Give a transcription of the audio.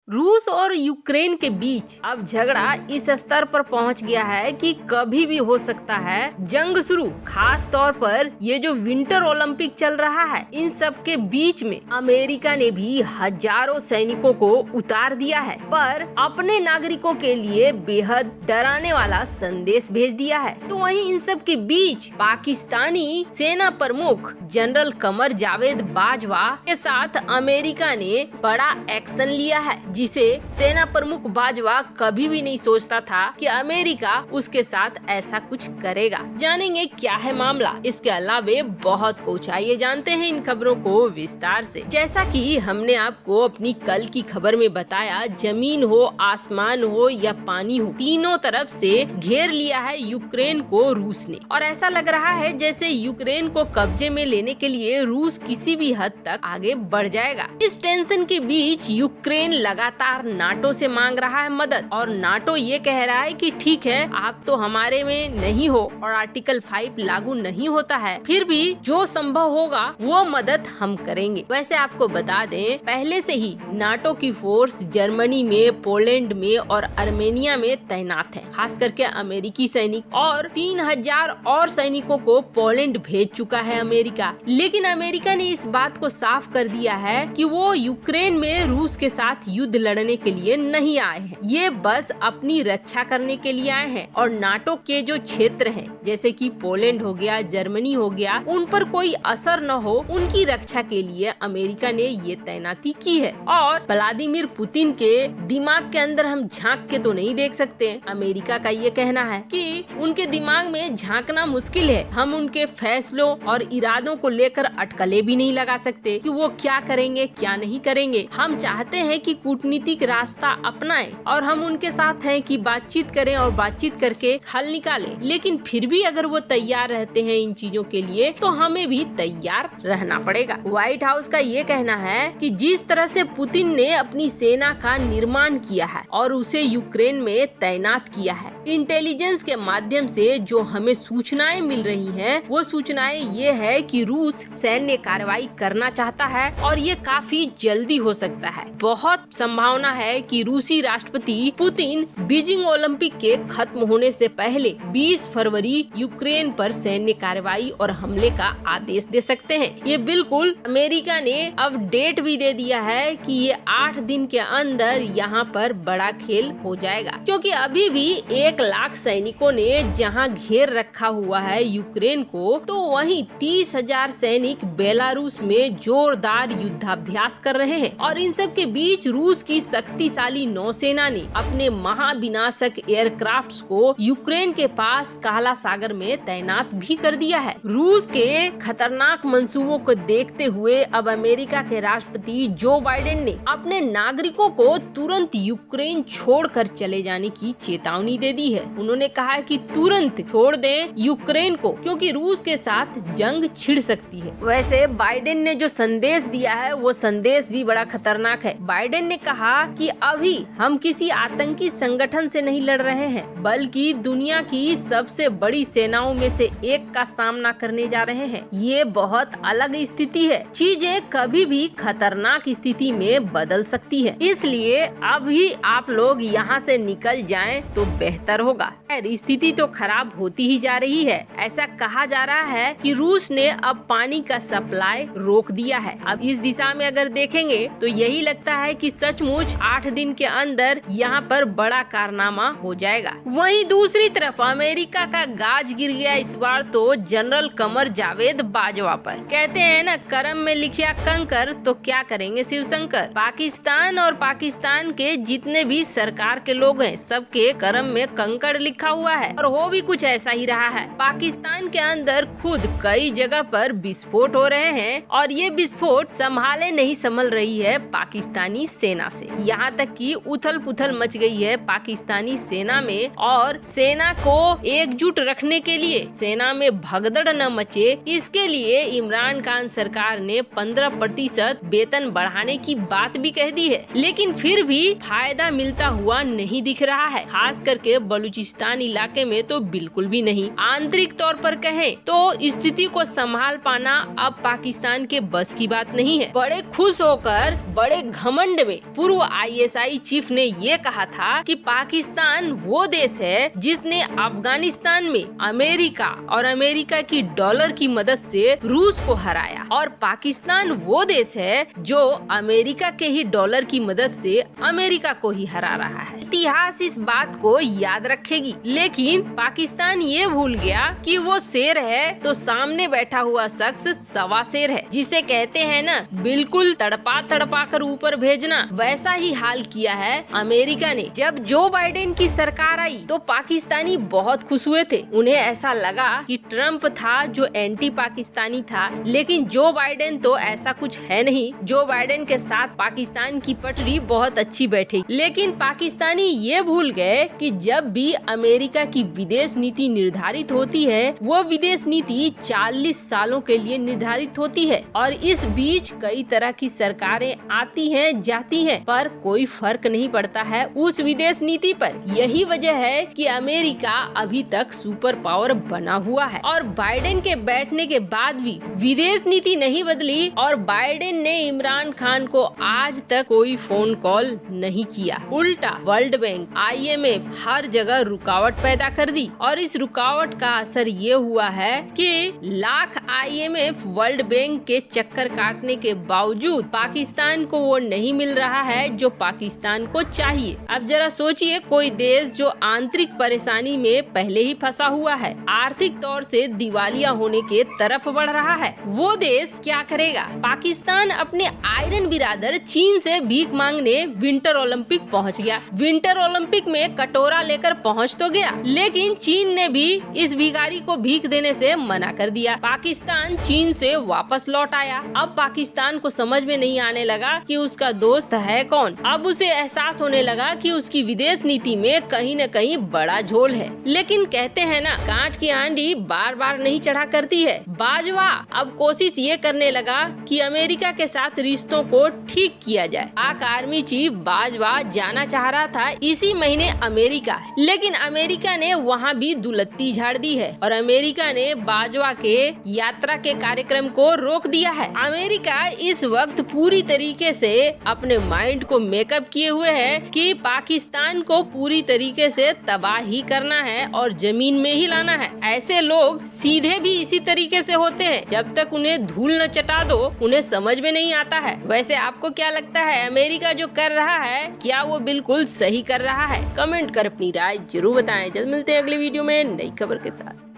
रूस और यूक्रेन के बीच अब झगड़ा इस स्तर पर पहुंच गया है कि कभी भी हो सकता है जंग शुरू। खास तौर पर ये जो विंटर ओलंपिक चल रहा है, इन सब के बीच में अमेरिका ने भी हजारों सैनिकों को उतार दिया है, पर अपने नागरिकों के लिए बेहद डराने वाला संदेश भेज दिया है। तो वहीं इन सब के बीच पाकिस्तानी सेना प्रमुख जनरल कमर जावेद बाजवा के साथ अमेरिका ने बड़ा एक्शन लिया है, जिसे सेना प्रमुख बाजवा कभी भी नहीं सोचता था कि अमेरिका उसके साथ ऐसा कुछ करेगा। जानेंगे क्या है मामला, इसके अलावे बहुत कुछ। आइए जानते हैं इन खबरों को विस्तार से। जैसा कि हमने आपको अपनी कल की खबर में बताया, जमीन हो, आसमान हो या पानी हो, तीनों तरफ से घेर लिया है यूक्रेन को रूस ने, और ऐसा लग रहा है जैसे यूक्रेन को कब्जे में लेने के लिए रूस किसी भी हद तक आगे बढ़ जाएगा। इस टेंशन के बीच यूक्रेन लगातार नाटो से मांग रहा है मदद, और नाटो ये कह रहा है कि ठीक है, आप तो हमारे में नहीं हो और आर्टिकल 5 लागू नहीं होता है, फिर भी जो संभव होगा वो मदद हम करेंगे। वैसे आपको बता दें, पहले से ही नाटो की फोर्स जर्मनी में, पोलैंड में और अर्मेनिया में तैनात है। खास करके अमेरिकी सैनिक, और 3000 और सैनिकों को पोलैंड भेज चुका है अमेरिका। लेकिन अमेरिका ने इस बात को साफ कर दिया है कि वो यूक्रेन में रूस के साथ युद्ध लड़ने के लिए नहीं आए हैं, ये बस अपनी रक्षा करने के लिए आए हैं। और नाटो के जो क्षेत्र हैं, जैसे कि पोलैंड हो गया, जर्मनी हो गया, उन पर कोई असर न हो, उनकी रक्षा के लिए अमेरिका ने ये तैनाती की है। और व्लादिमीर पुतिन के दिमाग के अंदर हम झांक के तो नहीं देख सकते। अमेरिका का ये कहना है कि उनके दिमाग में झांकना मुश्किल है, हम उनके फैसलों और इरादों को लेकर अटकलें भी नहीं लगा सकते कि वो क्या करेंगे क्या नहीं करेंगे। हम चाहते हैं कि कूटनीतिक रास्ता अपनाएं और हम उनके साथ हैं कि बातचीत करें और बातचीत करके हल निकालें। लेकिन फिर भी अगर वो तैयार रहते हैं इन चीजों के लिए, तो हमें भी तैयार रहना पड़ेगा। व्हाइट हाउस का ये कहना है कि जिस तरह से पुतिन ने अपनी सेना का निर्माण किया है और उसे यूक्रेन में तैनात किया है, इंटेलिजेंस के माध्यम से जो हमें सूचनाएं मिल रही हैं, वो सूचनाएं ये है कि रूस सैन्य कार्रवाई करना चाहता है और ये काफी जल्दी हो सकता है। बहुत संभावना है कि रूसी राष्ट्रपति पुतिन बीजिंग ओलंपिक के खत्म होने से पहले 20 फरवरी यूक्रेन पर सैन्य कार्रवाई और हमले का आदेश दे सकते हैं। ये बिल्कुल अमेरिका ने अब डेट भी दे दिया है कि ये 8 दिन के अंदर यहाँ पर बड़ा खेल हो जाएगा, क्योंकि अभी भी 1 लाख सैनिकों ने जहाँ घेर रखा हुआ है यूक्रेन को, तो वहीं 30,000 सैनिक बेलारूस में जोरदार युद्धाभ्यास कर रहे हैं। और इन सब के बीच रूस की शक्तिशाली नौसेना ने अपने महाविनाशक एयरक्राफ्ट्स को यूक्रेन के पास काला सागर में तैनात भी कर दिया है। रूस के खतरनाक मंसूबों को देखते हुए अब अमेरिका के राष्ट्रपति जो बाइडेन ने अपने नागरिकों को तुरंत यूक्रेन छोड़कर चले जाने की चेतावनी दे दी है। उन्होंने कहा कि तुरंत छोड़ दें यूक्रेन को, क्योंकि रूस के साथ जंग छिड़ सकती है। वैसे बाइडेन ने जो संदेश दिया है, वो संदेश भी बड़ा खतरनाक है। बाइडेन ने कहा कि अभी हम किसी आतंकी संगठन से नहीं लड़ रहे हैं, बल्कि दुनिया की सबसे बड़ी सेनाओं में से एक का सामना करने जा रहे हैं। ये बहुत अलग स्थिति है, चीजें कभी भी खतरनाक स्थिति में बदल सकती है, इसलिए अभी आप लोग यहाँ से निकल जाएं तो बेहतर होगा। स्थिति तो खराब होती ही जा रही है। ऐसा कहा जा रहा है कि रूस ने अब पानी का सप्लाई रोक दिया है। अब इस दिशा में अगर देखेंगे तो यही लगता है कि सचमुच 8 दिन के अंदर यहाँ पर बड़ा कारनामा हो जाएगा। वहीं दूसरी तरफ अमेरिका का गाज गिर गया इस बार तो जनरल कमर जावेद बाजवा पर। कहते हैं ना, करम में लिखिया कंकर तो क्या करेंगे शिवशंकर। पाकिस्तान और पाकिस्तान के जितने भी सरकार के लोग हैं, सबके करम में कंकड़ लिखा हुआ है, और हो भी कुछ ऐसा ही रहा है। पाकिस्तान के अंदर खुद कई जगह पर विस्फोट हो रहे हैं, और ये विस्फोट संभाले नहीं संभल रही है पाकिस्तानी सेना से। यहाँ तक कि उथल पुथल मच गई है पाकिस्तानी सेना में, और सेना को एकजुट रखने के लिए, सेना में भगदड़ न मचे, इसके लिए इमरान खान सरकार ने 15% वेतन बढ़ाने की बात भी कह दी है। लेकिन फिर भी फायदा मिलता हुआ नहीं दिख रहा है। खास करके बलूचिस्तान इलाके में तो बिल्कुल भी नहीं। आंतरिक तौर पर कहें तो स्थिति को संभाल पाना अब पाकिस्तान के बस की बात नहीं है। बड़े खुश होकर, बड़े घमंड में पूर्व ISI चीफ ने ये कहा था कि पाकिस्तान वो देश है जिसने अफगानिस्तान में अमेरिका और अमेरिका की डॉलर की मदद से रूस को हराया, और पाकिस्तान वो देश है जो अमेरिका के ही डॉलर की मदद से अमेरिका को ही हरा रहा है। इतिहास इस बात को याद रखेगी, लेकिन पाकिस्तान ये भूल गया कि वो शेर है तो सामने बैठा हुआ शख्स सवा शेर है, जिसे कहते हैं ना बिल्कुल तड़पा तड़पा कर ऊपर भेजना। वैसा ही हाल किया है अमेरिका ने। जब जो बाइडेन की सरकार आई तो पाकिस्तानी बहुत खुश हुए थे। उन्हें ऐसा लगा कि ट्रम्प था जो एंटी पाकिस्तानी था, लेकिन जो बाइडेन तो ऐसा कुछ है नहीं। जो बाइडेन के साथ पाकिस्तान की पटरी बहुत अच्छी बैठी, लेकिन पाकिस्तानी ये भूल गए कि जब भी अमेरिका की विदेश नीति निर्धारित होती है वो विदेश नीति 40 सालों के लिए निर्धारित होती है, और इस बीच कई तरह की सरकारें आती हैं जाती हैं, पर कोई फर्क नहीं पड़ता है उस विदेश नीति पर। यही वजह है कि अमेरिका अभी तक सुपर पावर बना हुआ है, और बाइडेन के बैठने के बाद भी विदेश नीति नहीं बदली, और बाइडेन ने इमरान खान को आज तक कोई फोन कॉल नहीं किया। उल्टा वर्ल्ड बैंक, IMF हर जगह रुकावट पैदा कर दी, और इस रुकावट का असर ये हुआ है कि लाख IMF वर्ल्ड बैंक के चक्कर काटने के बावजूद पाकिस्तान को वो नहीं मिल रहा है जो पाकिस्तान को चाहिए। अब जरा सोचिए, कोई देश जो आंतरिक परेशानी में पहले ही फंसा हुआ है, आर्थिक तौर से दिवालिया होने के तरफ बढ़ रहा है, वो देश क्या करेगा? पाकिस्तान अपने आयरन बिरादर चीन से भीख मांगने विंटर ओलंपिक पहुंच गया। विंटर ओलंपिक में कटोरा लेकर पहुंच तो गया, लेकिन चीन ने भी इस भिखारी को भीख देने से मना कर दिया। पाकिस्तान चीन से वापस लौट आया। अब पाकिस्तान को समझ में नहीं आने लगा कि उसका दोस्त है कौन। अब उसे एहसास होने लगा कि उसकी विदेश नीति में कहीं न कहीं बड़ा झोल है। लेकिन कहते हैं ना, कांच की हांडी बार बार नहीं चढ़ा करती है। बाजवा अब कोशिश ये करने लगा कि अमेरिका के साथ रिश्तों को ठीक किया जाए। पाक आर्मी चीफ बाजवा जाना चाह रहा था इसी महीने अमेरिका, लेकिन अमेरिका ने वहाँ भी दुलत्ती झाड़ दी है, और अमेरिका ने बाजवा के यात्रा के कार्यक्रम को रोक दिया है। अमेरिका इस वक्त पूरी तरीके से अपने माइंड को मेकअप किए हुए है कि पाकिस्तान को पूरी तरीके से तबाह ही करना है और जमीन में ही लाना है। ऐसे लोग सीधे भी इसी तरीके से होते हैं, जब तक उन्हें धूल न चटा दो उन्हें समझ में नहीं आता है। वैसे आपको क्या लगता है, अमेरिका जो कर रहा है क्या वो बिल्कुल सही कर रहा है? कमेंट कर अपनी राय जरूर बताएं। जल्द मिलते हैं अगली वीडियो में नई खबर के साथ।